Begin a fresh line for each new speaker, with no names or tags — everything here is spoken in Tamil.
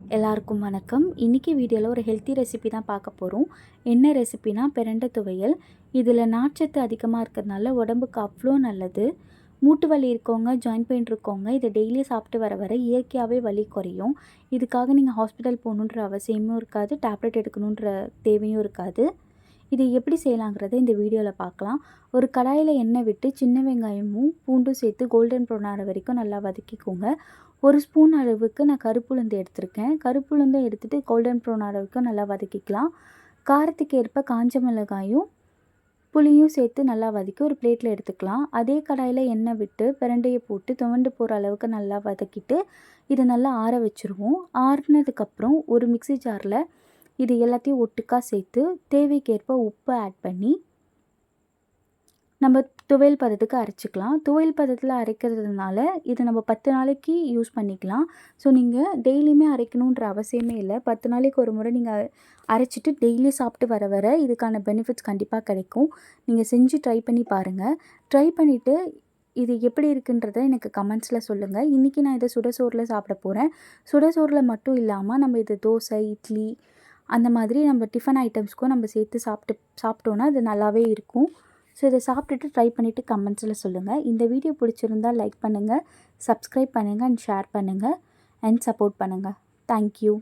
எல்லாருக்கும் வணக்கம். இன்றைக்கி வீடியோவில் ஒரு ஹெல்த்தி ரெசிபி தான் பார்க்க போகிறோம். என்ன ரெசிபினா பிரண்டை துவையல். இதில் நார்ச்சத்து அதிகமாக இருக்கிறதுனால உடம்புக்கு அவ்வளோ நல்லது. மூட்டு வலி இருக்கவங்க, ஜாயின்ட் பெயின் இருக்கவங்க இதை டெய்லி சாப்பிட்டு வர வர இயற்கையாகவே வலி குறையும். இதுக்காக நீங்கள் ஹாஸ்பிட்டல் போகணுன்ற அவசியமும் இருக்காது, டேப்லெட் எடுக்கணுன்ற தேவையும் இருக்காது. இது எப்படி செய்யலாங்கிறத இந்த வீடியோவில் பார்க்கலாம். ஒரு கடாயில் எண்ணெய் விட்டு சின்ன வெங்காயமும் பூண்டும் சேர்த்து கோல்டன் ப்ரௌன் ஆகிற வரைக்கும் நல்லா வதக்கிக்கோங்க. ஒரு ஸ்பூன் அளவுக்கு நான் கருப்புளுந்து எடுத்திருக்கேன். கருப்புளுந்தும் எடுத்துகிட்டு கோல்டன் ப்ரௌன் ஆகிற வரைக்கும் நல்லா வதக்கிக்கலாம். காரத்துக்கு ஏற்ப காஞ்ச மிளகாயும் புளியும் சேர்த்து நல்லா வதக்கி ஒரு பிளேட்டில் எடுத்துக்கலாம். அதே கடாயில் எண்ணெய் விட்டு பிரண்டையை போட்டு துவண்டு போகிற அளவுக்கு நல்லா வதக்கிட்டு இதை நல்லா ஆற வச்சுருவோம். ஆறுனதுக்கப்புறம் ஒரு மிக்ஸி ஜாரில் இது எல்லாத்தையும் ஒட்டுக்காக சேர்த்து தேவைக்கேற்ப உப்பு ஆட் பண்ணி நம்ம துவையல் பதத்துக்கு அரைச்சிக்கலாம். துவையல் பதத்தில் அரைக்கிறதுனால இது நம்ம 10 நாளைக்கு யூஸ் பண்ணிக்கலாம். ஸோ நீங்கள் டெய்லியுமே அரைக்கணுன்ற அவசியமே இல்லை. 10 நாளைக்கு ஒரு முறை நீங்கள் அரைச்சிட்டு டெய்லி சாப்பிட்டு வர வர இதுக்கான பெனிஃபிட்ஸ் கண்டிப்பாக கிடைக்கும். நீங்கள் செஞ்சு ட்ரை பண்ணி பாருங்கள். ட்ரை பண்ணிவிட்டு இது எப்படி இருக்குன்றதை எனக்கு கமெண்ட்ஸில் சொல்லுங்கள். இன்றைக்கி நான் இதை சுடசோறில் சாப்பிட போகிறேன். சுடசோறில் மட்டும் இல்லாமல் நம்ம இது தோசை, இட்லி அந்த மாதிரி நம்ம டிஃபன் ஐட்டம்ஸ்க்கும் நம்ம சேர்த்து சாப்பிட்டோன்னா அது நல்லாவே இருக்கும். ஸோ இதை சாப்பிட்டுட்டு ட்ரை பண்ணிவிட்டு கமெண்ட்ஸில் சொல்லுங்கள். இந்த வீடியோ பிடிச்சிருந்தால் லைக் பண்ணுங்கள், சப்ஸ்கிரைப் பண்ணுங்கள் அண்ட் ஷேர் பண்ணுங்கள் அண்ட் சப்போர்ட் பண்ணுங்கள். தேங்க்யூ.